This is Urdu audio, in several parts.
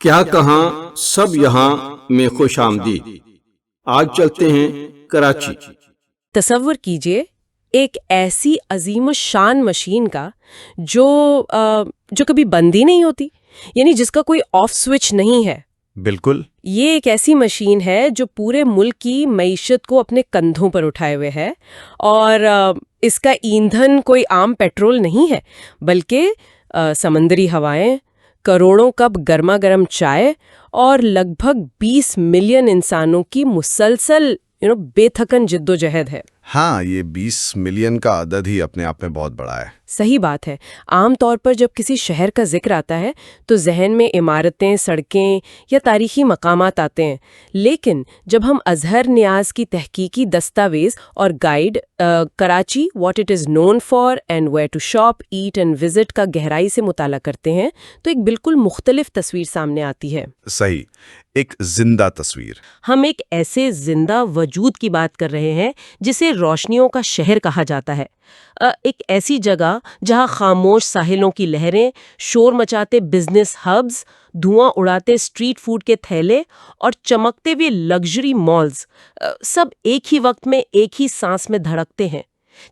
کیا کہاں سب یہاں میں خوش آمدید۔ آج چلتے ہیں کراچی۔ تصور کیجئے ایک ایسی عظیم الشان مشین کا جو کبھی بند ہی نہیں ہوتی، یعنی جس کا کوئی آف سوئچ نہیں ہے۔ بالکل، یہ ایک ایسی مشین ہے جو پورے ملک کی معیشت کو اپنے کندھوں پر اٹھائے ہوئے ہے، اور اس کا ایندھن کوئی عام پیٹرول نہیں ہے، بلکہ سمندری ہوائیں، کروڑوں کپ گرما گرم چائے اور لگ بھگ 20 ملین انسانوں کی مسلسل بے تھکن جد و جہد ہے۔ ہاں، یہ 20 ملین کا عدد ہی اپنے آپ میں بہت بڑا ہے۔ صحیح بات ہے۔ عام طور پر جب کسی شہر کا ذکر آتا ہے تو ذہن میں عمارتیں، سڑکیں یا تاریخی مقامات آتے ہیں، لیکن جب ہم اظہر نیاز کی تحقیقی دستاویز اور guide Karachi what it is known for and where to shop, eat and visit کا گہرائی سے مطالعہ کرتے ہیں تو ایک بالکل مختلف تصویر سامنے آتی ہے۔ صحیح، ایک زندہ تصویر۔ ہم ایک ایسے زندہ وجود کی بات کر رہے ہیں جسے روشنیوں کا شہر کہا جاتا ہے، ایک ایسی جگہ جہاں خاموش ساحلوں کی لہریں، شور مچاتے بزنس ہبز، دھواں اڑاتے اسٹریٹ فوڈ کے تھیلے اور چمکتے ہوئے لگژری مالز، سب ایک ہی وقت میں ایک ہی سانس میں دھڑکتے ہیں۔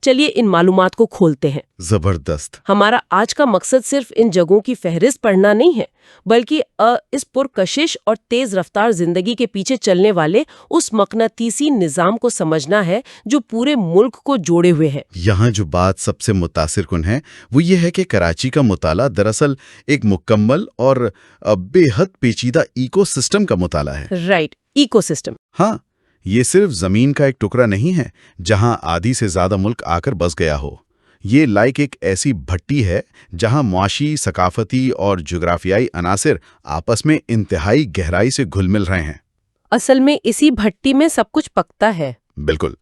چلیے ان معلومات کو کھولتے ہیں۔ زبردست۔ ہمارا آج کا مقصد صرف ان جگہوں کی فہرست پڑھنا نہیں ہے، بلکہ اس پرکشش اور تیز رفتار زندگی کے پیچھے چلنے والے اس مقناطیسی نظام کو سمجھنا ہے جو پورے ملک کو جوڑے ہوئے ہے۔ یہاں جو بات سب سے متاثر کن ہے وہ یہ ہے کہ کراچی کا مطالعہ دراصل ایک مکمل اور بے حد پیچیدہ ایکو سسٹم کا مطالعہ ہے۔ Right, ecosystem. ہاں، یہ صرف زمین کا ایک ٹکڑا نہیں ہے جہاں آدھی سے زیادہ ملک آ کر بس گیا ہو۔ یہ لائک ایک ایسی بھٹی ہے جہاں معاشی، ثقافتی اور جغرافیائی عناصر آپس میں انتہائی گہرائی سے گھل مل رہے ہیں۔ اصل میں اسی بھٹی میں سب کچھ پکتا ہے۔ بالکل،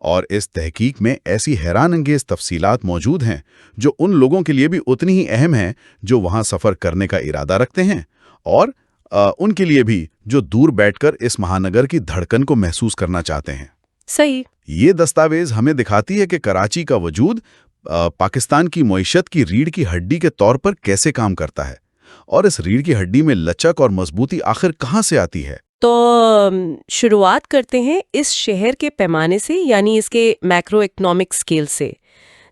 اور اس تحقیق میں ایسی حیران انگیز تفصیلات موجود ہیں جو ان لوگوں کے لیے بھی اتنی ہی اہم ہیں جو وہاں سفر کرنے کا ارادہ رکھتے ہیں، اور ان کے لیے بھی جو دور بیٹھ کر اس مہانگر کی دھڑکن کو محسوس کرنا چاہتے ہیں۔ صحیح۔ یہ دستاویز ہمیں دکھاتی ہے کہ کراچی کا وجود پاکستان کی معیشت کی ریڑھ کی ہڈی کے طور پر کیسے کام کرتا ہے، اور اس ریڑھ کی ہڈی میں لچک اور مضبوطی آخر کہاں سے آتی ہے۔ تو شروعات کرتے ہیں اس شہر کے پیمانے سے، یعنی اس کے میکرو اکنامک سکیل سے۔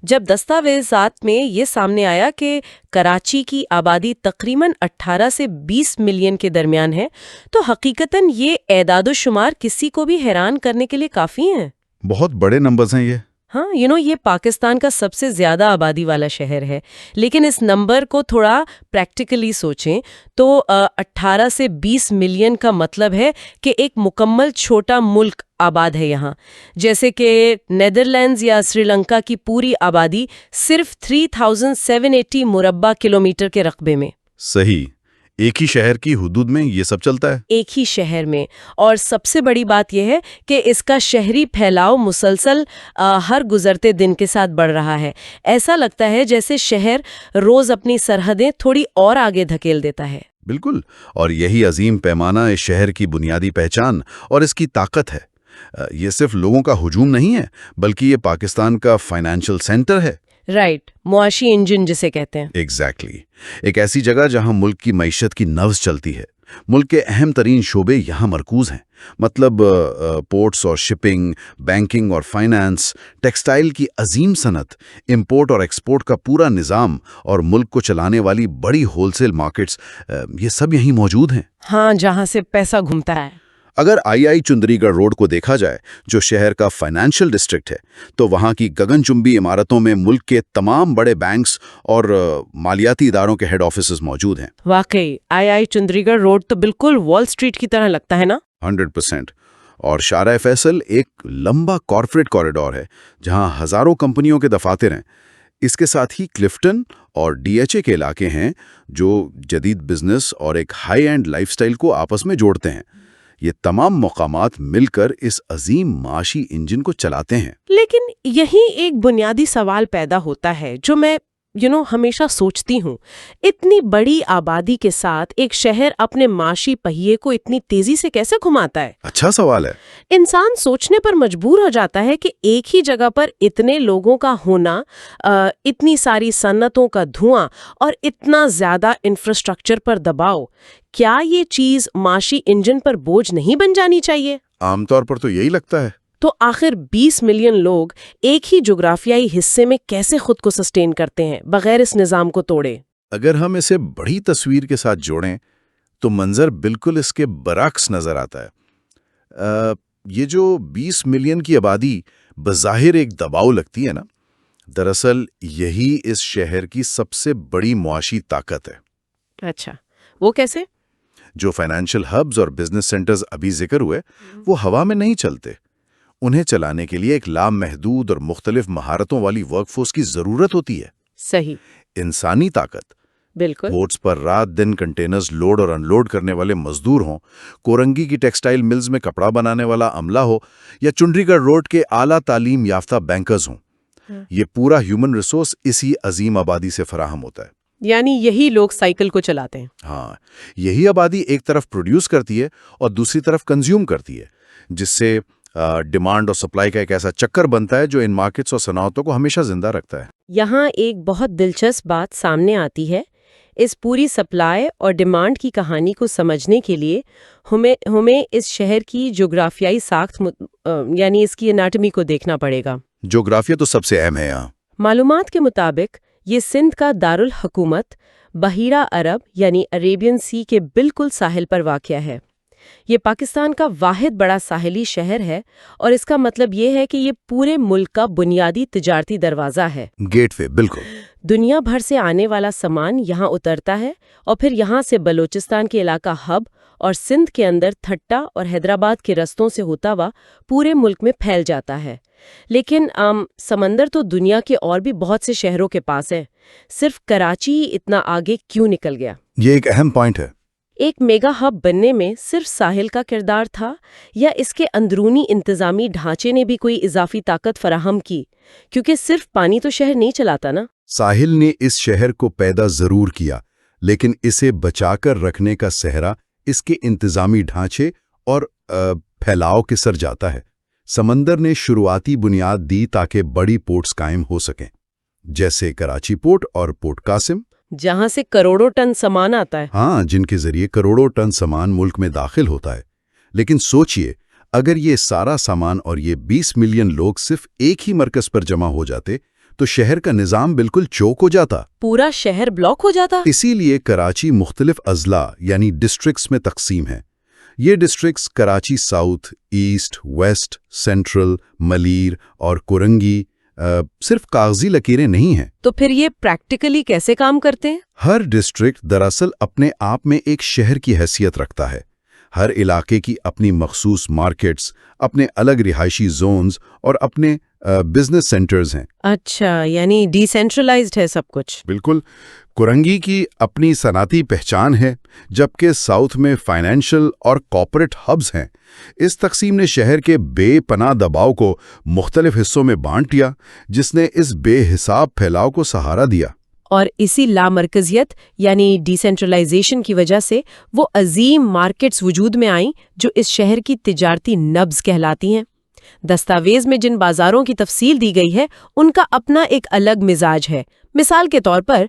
جب دستاویزات میں یہ سامنے آیا کہ کراچی کی آبادی تقریباً 18 سے 20 ملین کے درمیان ہے، تو حقیقتاً یہ اعداد و شمار کسی کو بھی حیران کرنے کے لیے کافی ہیں۔ بہت بڑے نمبرز ہیں یہ۔ ہاں، یہ پاکستان کا سب سے زیادہ آبادی والا شہر ہے، لیکن اس نمبر کو تھوڑا پریکٹیکلی سوچیں تو 18 سے 20 ملین کا مطلب ہے کہ ایک مکمل چھوٹا ملک آباد ہے یہاں، جیسے کہ نیدرلینڈز یا سری لنکا کی پوری آبادی صرف 3780 مربع کلومیٹر کے رقبے میں۔ صحیح، ایک ہی شہر کی حدود میں یہ سب چلتا ہے۔ ایک ہی شہر میں، اور سب سے بڑی بات یہ ہے کہ اس کا شہری پھیلاؤ مسلسل ہر گزرتے دن کے ساتھ بڑھ رہا ہے۔ ایسا لگتا ہے جیسے شہر روز اپنی سرحدیں تھوڑی اور آگے دھکیل دیتا ہے۔ بالکل، اور یہی عظیم پیمانہ اس شہر کی بنیادی پہچان اور اس کی طاقت ہے۔ یہ صرف لوگوں کا ہجوم نہیں ہے، بلکہ یہ پاکستان کا فائنینشل سینٹر ہے۔ رائٹ، معاشی انجن جسے کہتے ہیں۔ ایگزیکٹلی، ایک ایسی جگہ جہاں ملک کی معیشت کی نبض چلتی ہے۔ ملک کے اہم ترین شعبے یہاں مرکوز ہیں، مطلب پورٹس اور شپنگ، بینکنگ اور فائنانس، ٹیکسٹائل کی عظیم صنعت، امپورٹ اور ایکسپورٹ کا پورا نظام، اور ملک کو چلانے والی بڑی ہول سیل مارکیٹس، یہ سب یہیں موجود ہیں۔ ہاں، جہاں سے پیسہ گھومتا ہے۔ اگر آئی چندری گڑھ روڈ کو دیکھا جائے جو شہر کا فائنینشل ڈسٹرکٹ ہے، تو وہاں کی گگن چمبی عمارتوں میں ملک کے تمام بڑے بینکس اور مالیاتی اداروں کے ہیڈ آفیسز موجود ہیں۔ واقعی آئی چندری گڑھ روڈ تو بالکل وال اسٹریٹ کی طرح لگتا ہے نا؟ 100%۔ اور شارع فیصل ایک لمبا کارپوریٹ کوریڈور ہے جہاں ہزاروں کمپنیوں کے دفاتر ہیں۔ اس کے ساتھ ہی کلفٹن اور ڈی ایچ اے کے علاقے ہیں جو جدید بزنس اور ایک ہائی اینڈ لائف سٹائل کو آپس میں جوڑتے ہیں۔ یہ تمام مقامات مل کر اس عظیم معاشی انجن کو چلاتے ہیں۔ لیکن یہی ایک بنیادی سوال پیدا ہوتا ہے جو میں ہمیشہ سوچتی ہوں اتنی بڑی آبادی کے ساتھ ایک شہر اپنے معاشی پہیے کو اتنی تیزی سے کیسے گھماتا ہے؟ اچھا سوال ہے۔ انسان سوچنے پر مجبور ہو جاتا ہے کہ ایک ہی جگہ پر اتنے لوگوں کا ہونا، اتنی ساری صنعتوں کا دھواں اور اتنا زیادہ انفراسٹرکچر پر دباؤ، کیا یہ چیز معاشی انجن پر بوجھ نہیں بن جانی چاہیے؟ عام طور پر تو یہی لگتا ہے۔ تو آخر 20 ملین لوگ ایک ہی جغرافیائی حصے میں کیسے خود کو سسٹین کرتے ہیں بغیر اس نظام کو توڑے؟ اگر ہم اسے بڑی تصویر کے ساتھ جوڑیں تو منظر بالکل اس کے برعکس نظر آتا ہے۔ یہ جو 20 ملین کی آبادی بظاہر ایک دباؤ لگتی ہے نا، دراصل یہی اس شہر کی سب سے بڑی معاشی طاقت ہے۔ اچھا، وہ کیسے؟ جو فائنینشیل ہبز اور بزنس سینٹرز ابھی ذکر ہوئے، وہ ہوا میں نہیں چلتے۔ انہیں چلانے کے لیے ایک لامحدود اور مختلف مہارتوں والی ورک فورس کی ضرورت ہوتی ہے۔ صحیح، انسانی طاقت، بالکل۔ پورٹس پر رات دن کنٹینرز لوڈ اور ان لوڈ کرنے والے مزدور ہوں، کورنگی کی ٹیکسٹائل ملز میں کپڑا بنانے والا عملہ ہو، یا چنڈی گڑھ روڈ کے اعلیٰ تعلیم یافتہ بینکرز ہوں، یہ پورا ہیومن ریسورس اسی عظیم آبادی سے فراہم ہوتا ہے۔ یعنی یہی لوگ سائیکل کو چلاتے ہیں۔ ہاں، یہی آبادی ایک طرف پروڈیوس کرتی ہے اور دوسری طرف کنزیوم کرتی ہے، جس سے ڈیمانڈ اور سپلائی کا ایک ایسا چکر بنتا ہے جو ان مارکیٹس اور صنعتوں کو ہمیشہ زندہ رکھتا ہے۔ یہاں ایک بہت دلچسپ بات سامنے آتی ہے۔ اس پوری سپلائی اور ڈیمانڈ کی کہانی کو سمجھنے کے لیے ہمیں اس شہر کی جغرافیائی ساخت یعنی اس کی اناٹمی کو دیکھنا پڑے گا۔ جغرافیہ تو سب سے اہم ہے یہاں۔ معلومات کے مطابق یہ سندھ کا دارالحکومت بحیرہ عرب یعنی عریبین سی کے بالکل ساحل پر واقع ہے۔ یہ پاکستان کا واحد بڑا ساحلی شہر ہے اور اس کا مطلب یہ ہے کہ یہ پورے ملک کا بنیادی تجارتی دروازہ ہے۔ گیٹ وے، بالکل۔ دنیا بھر سے آنے والا سامان یہاں اترتا ہے اور پھر یہاں سے بلوچستان کے علاقہ ہب اور سندھ کے اندر تھٹا اور حیدرآباد کے رستوں سے ہوتا ہوا پورے ملک میں پھیل جاتا ہے۔ لیکن سمندر تو دنیا کے اور بھی بہت سے شہروں کے پاس ہے، صرف کراچی ہی اتنا آگے کیوں نکل گیا؟ یہ ایک اہم پوائنٹ ہے۔ ایک میگا ہب بننے میں صرف ساحل کا کردار تھا یا اس کے اندرونی انتظامی ڈھانچے نے بھی کوئی اضافی طاقت فراہم کی؟ کیونکہ صرف پانی تو شہر نہیں چلاتا نا۔ ساحل نے اس شہر کو پیدا ضرور کیا، لیکن اسے بچا کر رکھنے کا سہرا اس کے انتظامی ڈھانچے اور پھیلاؤ کے سر جاتا ہے۔ سمندر نے شروعاتی بنیاد دی تاکہ بڑی پورٹس قائم ہو سکیں، جیسے کراچی پورٹ اور پورٹ قاسم، جہاں سے کروڑوں ٹن سامان آتا ہے۔ ہاں، جن کے ذریعے کروڑوں ٹن سامان ملک میں داخل ہوتا ہے۔ لیکن سوچئے، اگر یہ سارا سامان اور یہ 20 ملین لوگ صرف ایک ہی مرکز پر جمع ہو جاتے تو شہر کا نظام بالکل چوک ہو جاتا، پورا شہر بلاک ہو جاتا۔ اسی لیے کراچی مختلف اضلاع یعنی ڈسٹرکٹس میں تقسیم ہے۔ یہ districts Karachi south, east, west, central, Malir اور کورنگی صرف کاغذی لکیریں نہیں ہیں۔ تو پھر یہ پریکٹیکلی کیسے کام کرتے ہیں؟ ہر ڈسٹرکٹ دراصل اپنے آپ میں ایک شہر کی حیثیت رکھتا ہے۔ ہر علاقے کی اپنی مخصوص مارکیٹس، اپنے الگ رہائشی زونز اور اپنے بزنس سینٹرز ہیں۔ اچھا، یعنی ڈی سینٹرلائزڈ ہے سب کچھ۔ بالکل۔ کورنگی کی اپنی صنعتی پہچان ہے، جبکہ ساؤتھ میں فائنینشل اور کارپوریٹ ہبز ہیں۔ اس تقسیم نے شہر کے بے پناہ دباؤ کو مختلف حصوں میں بانٹ دیا، جس نے اس بے حساب پھیلاؤ کو سہارا دیا۔ اور اسی لامرکزیت یعنی ڈی سینٹرلائزیشن کی وجہ سے وہ عظیم مارکیٹس وجود میں آئیں جو اس شہر کی تجارتی نبض کہلاتی ہیں۔ دستاویز میں جن بازاروں کی تفصیل دی گئی ہے ان کا اپنا ایک الگ مزاج ہے۔ مثال کے طور پر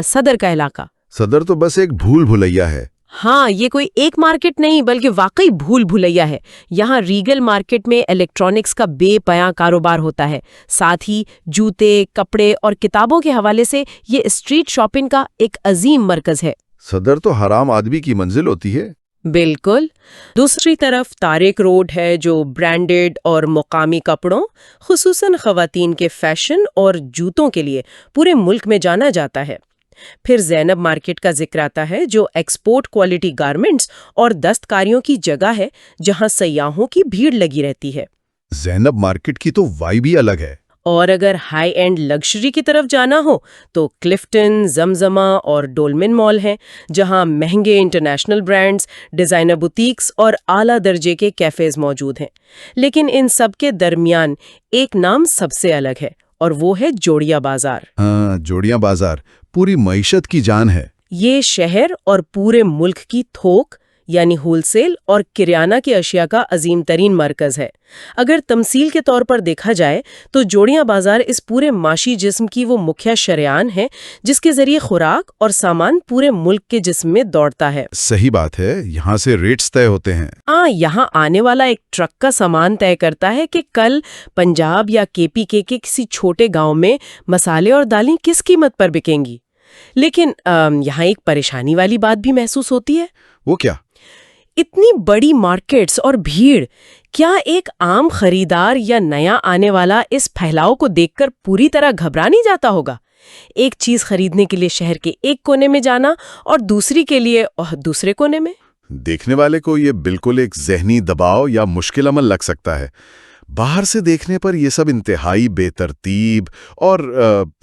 صدر کا علاقہ۔ صدر تو بس ایک بھول بھلیا ہے۔ ہاں، یہ کوئی ایک مارکیٹ نہیں بلکہ واقعی بھول بھلیا ہے۔ یہاں ریگل مارکیٹ میں الیکٹرانکس کا بے پناہ کاروبار ہوتا ہے، ساتھ ہی جوتے، کپڑے اور کتابوں کے حوالے سے یہ اسٹریٹ شاپنگ کا ایک عظیم مرکز ہے۔ صدر تو حرام آدمی کی منزل ہوتی ہے۔ بالکل۔ دوسری طرف طارق روڈ ہے جو برانڈڈ اور مقامی کپڑوں، خصوصاً خواتین کے فیشن اور جوتوں کے لیے پورے ملک میں جانا جاتا ہے۔ پھر زینب مارکیٹ کا ذکر آتا ہے جو ایکسپورٹ کوالٹی گارمنٹس اور دستکاریوں کی جگہ ہے جہاں سیاحوں کی بھیڑ لگی رہتی ہے۔ زینب مارکیٹ کی تو وائب ہی الگ ہے۔ اور اگر ہائی اینڈ لگژری کی طرف جانا ہو تو کلفٹن، زمزمہ اور ڈولمن مال ہیں جہاں مہنگے انٹرنیشنل برانڈز، ڈیزائنر بوتیکس اور اعلیٰ درجے کے کیفیز موجود ہیں۔ لیکن ان سب کے درمیان ایک نام سب سے الگ ہے اور وہ ہے جوڑیا بازار۔ ہاں، جوڑیاں بازار پوری معیشت کی جان ہے۔ یہ شہر اور پورے ملک کی تھوک یعنی ہول سیل اور کریانہ کی اشیاء کا عظیم ترین مرکز ہے۔ اگر تمثیل کے طور پر دیکھا جائے تو جوڑیاں بازار اس پورے معاشی جسم کی وہ مکھیا شریان ہے جس کے ذریعے خوراک اور سامان پورے ملک کے جسم میں دوڑتا ہے۔ صحیح بات ہے، یہاں سے ریٹس طے ہوتے ہیں۔ یہاں آنے والا ایک ٹرک کا سامان طے کرتا ہے کہ کل پنجاب یا KPK کے کسی چھوٹے گاؤں میں مسالے اور دالیں کس قیمت پر بکیں گی۔ لیکن یہاں ایک پریشانی والی بات بھی محسوس ہوتی ہے۔ وہ کیا؟ اتنی بڑی مارکیٹس اور بھیڑ، کیا ایک عام خریدار یا نیا آنے والا اس پھیلاؤ کو دیکھ کر پوری طرح گھبرا نہیں جاتا ہوگا؟ ایک چیز خریدنے کے لیے شہر کے ایک کونے میں جانا اور دوسری کے لیے دوسرے کونے میں۔ دیکھنے والے کو یہ بالکل ایک ذہنی دباؤ یا مشکل عمل لگ سکتا ہے۔ باہر سے دیکھنے پر یہ سب انتہائی بے ترتیب اور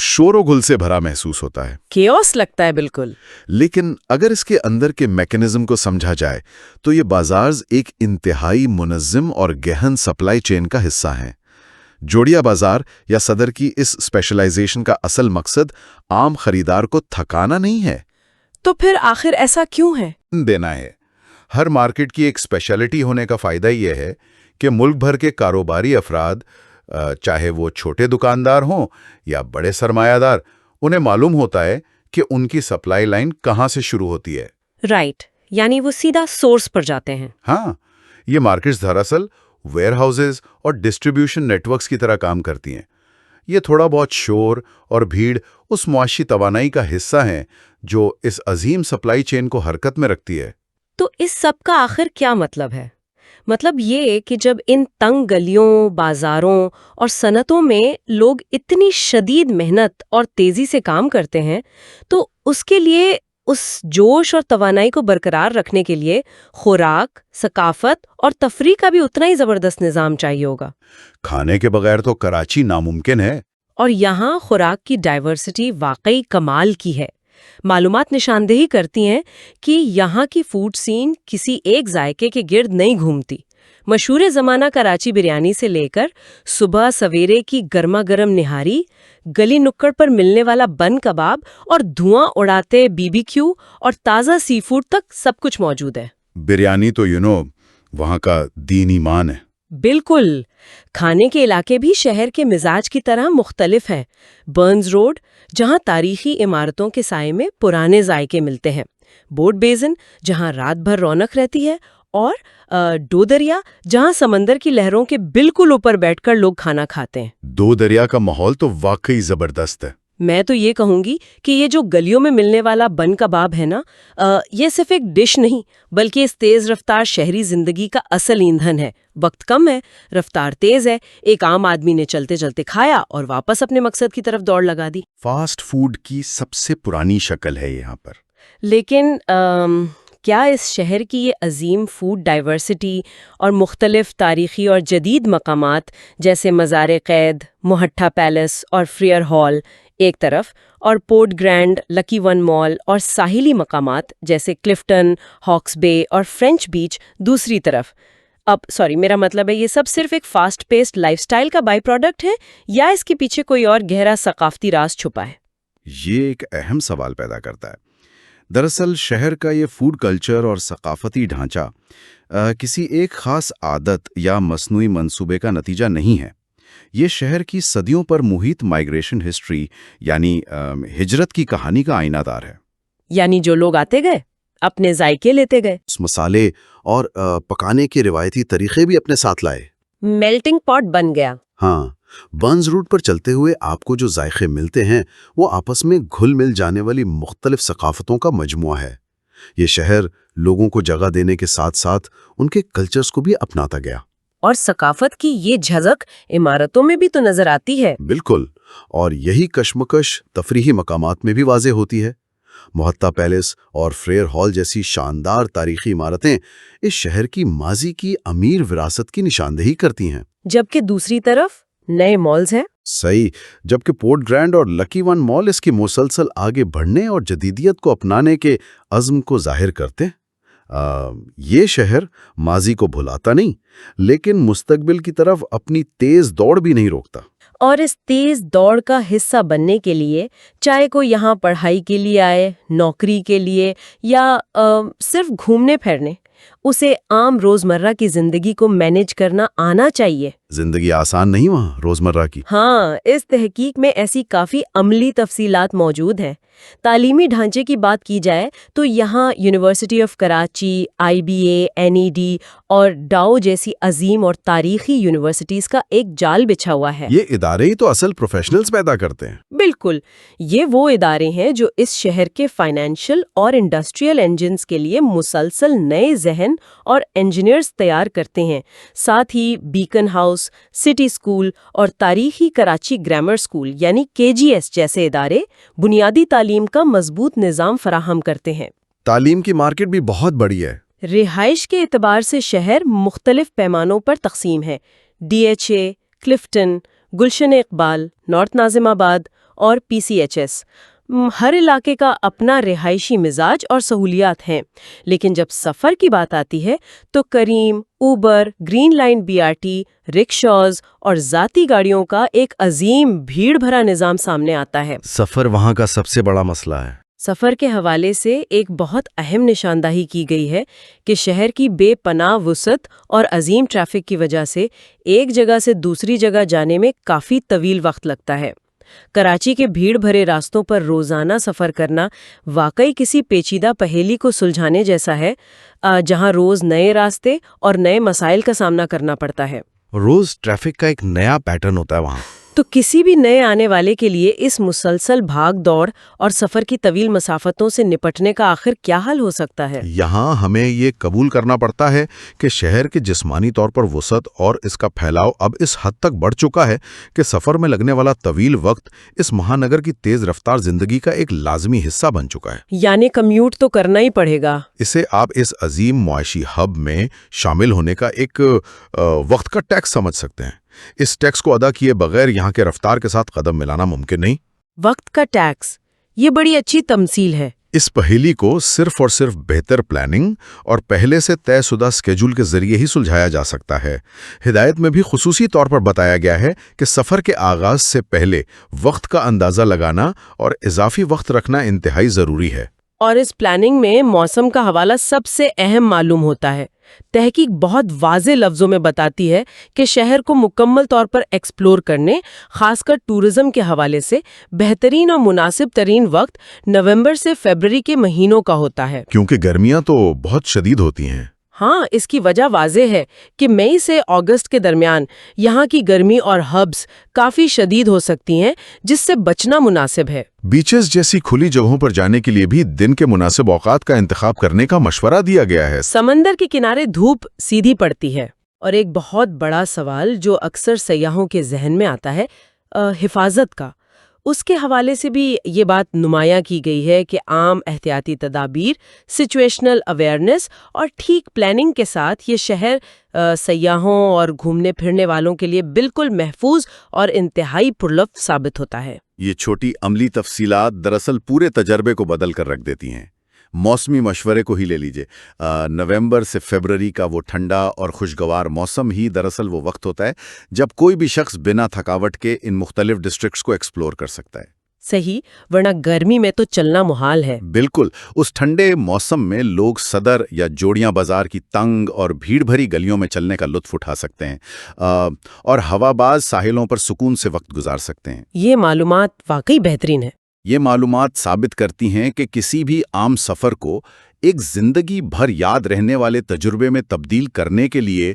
شور و گل سے بھرا محسوس ہوتا ہے، کیوس لگتا ہے بالکل۔ لیکن اگر اس کے اندر کے میکانزم کو سمجھا جائے تو یہ بازار ایک انتہائی منظم اور گہن سپلائی چین کا حصہ ہیں۔ جوڑیا بازار یا صدر کی اس اسپیشلائزیشن کا اصل مقصد عام خریدار کو تھکانا نہیں ہے، تو پھر آخر ایسا کیوں ہے؟ دینا ہے۔ ہر مارکیٹ کی ایک اسپیشلٹی ہونے کا فائدہ یہ ہے کہ ملک بھر کے کاروباری افراد، چاہے وہ چھوٹے دکاندار ہوں یا بڑے سرمایہ دار، انہیں معلوم ہوتا ہے کہ ان کی سپلائی لائن کہاں سے شروع ہوتی ہے۔ رائٹ، یعنی وہ سیدھا سورس پر جاتے ہیں۔ ہاں، یہ مارکیٹس دراصل ویئر ہاؤسز اور ڈسٹریبیوشن نیٹ ورکس کی طرح کام کرتی ہیں۔ یہ تھوڑا بہت شور اور بھیڑ اس معاشی توانائی کا حصہ ہیں جو اس عظیم سپلائی چین کو حرکت میں رکھتی ہے۔ تو اس سب کا آخر کیا مطلب ہے؟ مطلب یہ کہ جب ان تنگ گلیوں، بازاروں اور صنعتوں میں لوگ اتنی شدید محنت اور تیزی سے کام کرتے ہیں تو اس کے لیے، اس جوش اور توانائی کو برقرار رکھنے کے لیے خوراک، ثقافت اور تفریح کا بھی اتنا ہی زبردست نظام چاہیے ہوگا۔ کھانے کے بغیر تو کراچی ناممکن ہے۔ اور یہاں خوراک کی ڈائیورسٹی واقعی کمال کی ہے۔ معلومات نشاندہی کرتی ہیں کہ یہاں کی فوڈ سین کسی ایک ذائقے کے گرد نہیں گھومتی۔ مشہور زمانہ کراچی بریانی سے لے کر صبح سویرے کی گرما گرم نہاری، گلی نکڑ پر ملنے والا بن کباب اور دھواں اڑاتے BBQ اور تازہ سی فوڈ تک سب کچھ موجود ہے۔ بریانی تو وہاں کا دین ایمان ہے۔ بالکل۔ کھانے کے علاقے بھی شہر کے مزاج کی طرح مختلف ہیں۔ برنز روڈ، جہاں تاریخی عمارتوں کے سائے میں پرانے ذائقے ملتے ہیں، بورڈ بیزن جہاں رات بھر رونق رہتی ہے، اور دو دریا جہاں سمندر کی لہروں کے بالکل اوپر بیٹھ کر لوگ کھانا کھاتے ہیں۔ دو دریا کا ماحول تو واقعی زبردست ہے۔ میں تو یہ کہوں گی کہ یہ جو گلیوں میں ملنے والا بن کباب ہے نا، یہ صرف ایک ڈش نہیں بلکہ اس تیز رفتار شہری زندگی کا اصل ایندھن ہے۔ وقت کم ہے، رفتار تیز ہے، ایک عام آدمی نے چلتے چلتے کھایا اور واپس اپنے مقصد کی طرف دوڑ لگا دی۔ فاسٹ فوڈ کی سب سے پرانی شکل ہے یہاں پر۔ لیکن کیا اس شہر کی یہ عظیم فوڈ ڈائیورسٹی اور مختلف تاریخی اور جدید مقامات جیسے مزار قید، موہٹھا پیلس اور فریئر ہال ایک طرف، اور پورٹ گرینڈ، لکی ون مال اور ساحلی مقامات جیسے کلفٹن، ہاکس بے اور فرینچ بیچ دوسری طرف، میرا مطلب ہے یہ سب صرف ایک فاسٹ پیسڈ لائف سٹائل کا بائی پروڈکٹ ہے یا اس کے پیچھے کوئی اور گہرا ثقافتی راز چھپا ہے؟ یہ ایک اہم سوال پیدا کرتا ہے۔ دراصل شہر کا یہ فوڈ کلچر اور ثقافتی ڈھانچہ کسی ایک خاص عادت یا مصنوعی منصوبے کا نتیجہ نہیں ہے۔ یہ شہر کی صدیوں پر محیط مائیگریشن ہسٹری یعنی ہجرت کی کہانی کا آئینہ دار ہے۔ یعنی جو لوگ آتے گئے اپنے ذائقے لیتے گئے، مسالے اور پکانے کے روایتی طریقے بھی اپنے ساتھ لائے۔ میلٹنگ پاٹ بن گیا۔ ہاں، برنز روڈ پر چلتے ہوئے آپ کو جو ذائقے ملتے ہیں وہ آپس میں گھل مل جانے والی مختلف ثقافتوں کا مجموعہ ہے۔ یہ شہر لوگوں کو جگہ دینے کے ساتھ ساتھ ان کے کلچرز کو بھی اپناتا گیا۔ اور ثقافت کی یہ جھلک عمارتوں میں بھی تو نظر آتی ہے۔ بالکل، اور یہی کشمکش تفریحی مقامات میں بھی واضح ہوتی ہے۔ موہٹا پیلس اور فریئر ہال جیسی شاندار تاریخی عمارتیں اس شہر کی ماضی کی امیر وراثت کی نشاندہی کرتی ہیں، جبکہ دوسری طرف نئے مالز ہیں۔ صحیح، جبکہ پورٹ گرینڈ اور لکی ون مال اس کی مسلسل آگے بڑھنے اور جدیدیت کو اپنانے کے عزم کو ظاہر کرتے ہیں۔ یہ شہر ماضی کو بھلاتا نہیں لیکن مستقبل کی طرف اپنی تیز دوڑ بھی نہیں روکتا۔ اور اس تیز دوڑ کا حصہ بننے کے لیے چاہے کوئی یہاں پڑھائی کے لیے آئے، نوکری کے لیے یا صرف گھومنے پھرنے، اسے عام روزمرہ کی زندگی کو مینیج کرنا آنا چاہیے۔ زندگی آسان نہیں وہاں روزمرہ کی۔ ہاں، اس تحقیق میں ایسی کافی عملی تفصیلات موجود ہیں۔ تعلیمی ڈھانچے کی بات کی جائے تو یہاں university of Karachi, IBA، NED اور ڈاؤ جیسی عظیم اور تاریخی یونیورسٹیز کا ایک جال بچھا ہوا ہے۔ یہ ادارے ہی تو اصل پروفیشنلز پیدا کرتے ہیں۔ بالکل، یہ وہ ادارے ہیں جو اس شہر کے فائنینشل اور انڈسٹریل انجنز کے لیے مسلسل نئے ذہن اور انجینئرز تیار کرتے ہیں۔ ساتھ ہی بیکن ہاؤس، سٹی اسکول اور تاریخی کراچی گرامر اسکول یعنی KGS جیسے ادارے بنیادی تعلیم کا مضبوط نظام فراہم کرتے ہیں۔ تعلیم کی مارکیٹ بھی بہت بڑی ہے۔ رہائش کے اعتبار سے شہر مختلف پیمانوں پر تقسیم ہے۔ DHA، Clifton, Gulshan Iqbal, north ناظم آباد اور PCHS۔ ہر علاقے کا اپنا رہائشی مزاج اور سہولیات ہیں، لیکن جب سفر کی بات آتی ہے تو Careem, Uber, green line BRT، rickshaws اور ذاتی گاڑیوں کا ایک عظیم بھیڑ بھرا نظام سامنے آتا ہے۔ سفر وہاں کا سب سے بڑا مسئلہ ہے۔ سفر کے حوالے سے ایک بہت اہم نشاندہی کی گئی ہے کہ شہر کی بے پناہ وسعت اور عظیم ٹریفک کی وجہ سے ایک جگہ سے دوسری جگہ جانے میں کافی طویل وقت لگتا ہے۔ کراچی کے بھیڑ بھرے راستوں پر روزانہ سفر کرنا واقعی کسی پیچیدہ پہیلی کو سلجھانے جیسا ہے، جہاں روز نئے راستے اور نئے مسائل کا سامنا کرنا پڑتا ہے۔ روز ٹریفک کا ایک نیا پیٹرن ہوتا ہے وہاں۔ تو کسی بھی نئے آنے والے کے لیے اس مسلسل بھاگ دوڑ اور سفر کی طویل مسافتوں سے نپٹنے کا آخر کیا حل ہو سکتا ہے؟ یہاں ہمیں یہ قبول کرنا پڑتا ہے کہ شہر کے جسمانی طور پر وسعت اور اس کا پھیلاؤ اب اس حد تک بڑھ چکا ہے کہ سفر میں لگنے والا طویل وقت اس مہانگر کی تیز رفتار زندگی کا ایک لازمی حصہ بن چکا ہے۔ یعنی کمیوٹ تو کرنا ہی پڑے گا۔ اسے آپ اس عظیم معاشی ہب میں شامل ہونے کا ایک وقت کا ٹیکس سمجھ سکتے ہیں۔ اس ٹیکس کو ادا کیے بغیر یہاں کے رفتار کے ساتھ قدم ملانا ممکن نہیں۔ وقت کا ٹیکس، یہ بڑی اچھی تمثیل ہے۔ اس پہیلی کو صرف اور صرف بہتر پلاننگ اور پہلے سے طے شدہ سکیجول کے ذریعے ہی سلجھایا جا سکتا ہے۔ ہدایت میں بھی خصوصی طور پر بتایا گیا ہے کہ سفر کے آغاز سے پہلے وقت کا اندازہ لگانا اور اضافی وقت رکھنا انتہائی ضروری ہے۔ اور اس پلاننگ میں موسم کا حوالہ سب سے اہم معلوم ہوتا ہے۔ تحقیق بہت واضح لفظوں میں بتاتی ہے کہ شہر کو مکمل طور پر ایکسپلور کرنے، خاص کر ٹورزم کے حوالے سے بہترین اور مناسب ترین وقت نومبر سے فروری کے مہینوں کا ہوتا ہے۔ کیونکہ گرمیاں تو بہت شدید ہوتی ہیں۔ ہاں، اس کی وجہ واضح ہے کہ مئی سے اگست کے درمیان یہاں کی گرمی اور ہبس کافی شدید ہو سکتی ہیں، جس سے بچنا مناسب ہے۔ بیچز جیسی کھلی جگہوں پر جانے کے لیے بھی دن کے مناسب اوقات کا انتخاب کرنے کا مشورہ دیا گیا ہے۔ سمندر کے کنارے دھوپ سیدھی پڑتی ہے، اور ایک بہت بڑا سوال جو اکثر سیاحوں کے ذہن میں آتا ہے، حفاظت کا۔ اس کے حوالے سے بھی یہ بات نمایاں کی گئی ہے کہ عام احتیاطی تدابیر، سچویشنل اویئرنیس اور ٹھیک پلاننگ کے ساتھ یہ شہر سیاحوں اور گھومنے پھرنے والوں کے لیے بالکل محفوظ اور انتہائی پرلطف ثابت ہوتا ہے۔ یہ چھوٹی عملی تفصیلات دراصل پورے تجربے کو بدل کر رکھ دیتی ہیں۔ موسمی مشورے کو ہی لے لیجئے، نومبر سے فروری کا وہ ٹھنڈا اور خوشگوار موسم ہی دراصل وہ وقت ہوتا ہے جب کوئی بھی شخص بنا تھکاوٹ کے ان مختلف ڈسٹرکٹس کو ایکسپلور کر سکتا ہے۔ صحیح، ورنہ گرمی میں تو چلنا محال ہے۔ بالکل، اس ٹھنڈے موسم میں لوگ صدر یا جوڑیاں بازار کی تنگ اور بھیڑ بھری گلیوں میں چلنے کا لطف اٹھا سکتے ہیں اور ہوا باز ساحلوں پر سکون سے وقت گزار سکتے ہیں۔ یہ معلومات واقعی بہترین ہے۔ یہ معلومات ثابت کرتی ہیں کہ کسی بھی عام سفر کو ایک زندگی بھر یاد رہنے والے تجربے میں تبدیل کرنے کے لیے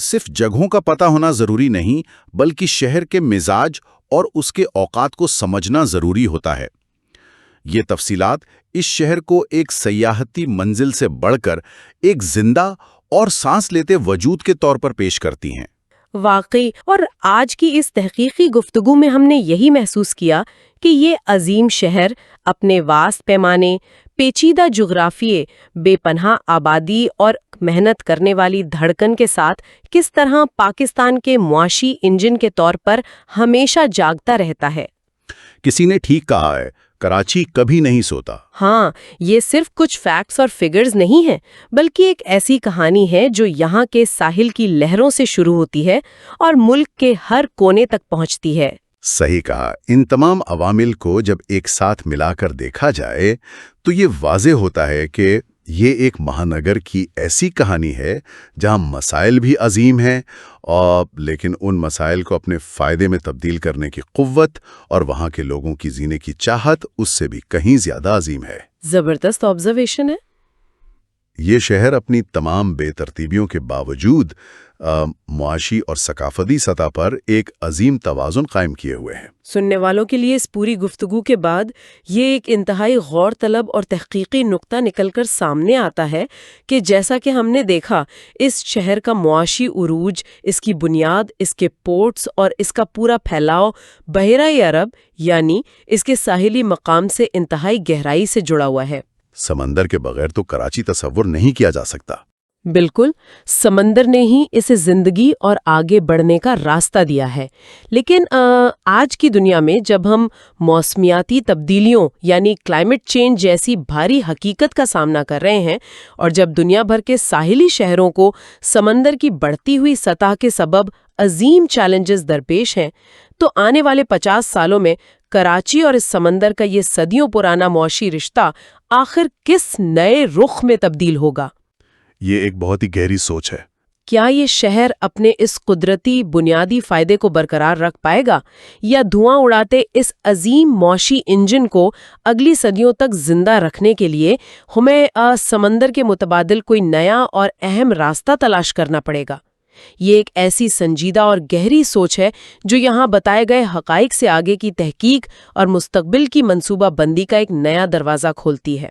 صرف جگہوں کا پتہ ہونا ضروری نہیں، بلکہ شہر کے مزاج اور اس کے اوقات کو سمجھنا ضروری ہوتا ہے۔ یہ تفصیلات اس شہر کو ایک سیاحتی منزل سے بڑھ کر ایک زندہ اور سانس لیتے وجود کے طور پر پیش کرتی ہیں۔ واقعی، اور آج کی اس تحقیقی گفتگو میں ہم نے یہی محسوس کیا کہ یہ عظیم شہر اپنے واسط پیمانے، پیچیدہ جغرافیے، بے پناہ آبادی اور محنت کرنے والی دھڑکن کے ساتھ کس طرح پاکستان کے معاشی انجن کے طور پر ہمیشہ جاگتا رہتا ہے۔ کسی نے ٹھیک کہا ہے، کراچی کبھی نہیں سوتا۔ ہاں، یہ صرف کچھ فیکٹس اور فگرز نہیں ہیں، بلکہ ایک ایسی کہانی ہے جو یہاں کے ساحل کی لہروں سے شروع ہوتی ہے اور ملک کے ہر کونے تک پہنچتی ہے۔ صحیح کہا۔ ان تمام عوامل کو جب ایک ساتھ ملا کر دیکھا جائے تو یہ واضح ہوتا ہے کہ یہ ایک مہانگر کی ایسی کہانی ہے جہاں مسائل بھی عظیم ہیں، لیکن ان مسائل کو اپنے فائدے میں تبدیل کرنے کی قوت اور وہاں کے لوگوں کی جینے کی چاہت اس سے بھی کہیں زیادہ عظیم ہے۔ زبردست آبزرویشن ہے۔ یہ شہر اپنی تمام بے ترتیبیوں کے باوجود معاشی اور ثقافتی سطح پر ایک عظیم توازن قائم کیے ہوئے ہیں۔ سننے والوں کے لیے اس پوری گفتگو کے بعد یہ ایک انتہائی غور طلب اور تحقیقی نقطہ نکل کر سامنے آتا ہے کہ جیسا کہ ہم نے دیکھا، اس شہر کا معاشی عروج، اس کی بنیاد، اس کے پورٹس اور اس کا پورا پھیلاؤ بحیرہ عرب یعنی اس کے ساحلی مقام سے انتہائی گہرائی سے جڑا ہوا ہے۔ سمندر کے بغیر تو کراچی تصور نہیں کیا جا سکتا۔ بالکل، سمندر نے ہی اسے زندگی اور آگے بڑھنے کا راستہ دیا ہے۔ لیکن آج کی دنیا میں جب ہم موسمیاتی تبدیلیوں یعنی کلائمیٹ چینج جیسی بھاری حقیقت کا سامنا کر رہے ہیں، اور جب دنیا بھر کے ساحلی شہروں کو سمندر کی بڑھتی ہوئی سطح کے سبب عظیم چیلنجز درپیش ہیں، تو آنے والے 50 سالوں میں کراچی اور اس سمندر کا یہ صدیوں پرانا معاشی رشتہ آخر کس نئے رخ میں تبدیل ہوگا؟ یہ ایک بہت ہی گہری سوچ ہے۔ کیا یہ شہر اپنے اس قدرتی بنیادی فائدے کو برقرار رکھ پائے گا، یا دھواں اڑاتے اس عظیم معاشی انجن کو اگلی صدیوں تک زندہ رکھنے کے لیے ہمیں سمندر کے متبادل کوئی نیا اور اہم راستہ تلاش کرنا پڑے گا؟ یہ ایک ایسی سنجیدہ اور گہری سوچ ہے جو یہاں بتائے گئے حقائق سے آگے کی تحقیق اور مستقبل کی منصوبہ بندی کا ایک نیا دروازہ کھولتی ہے۔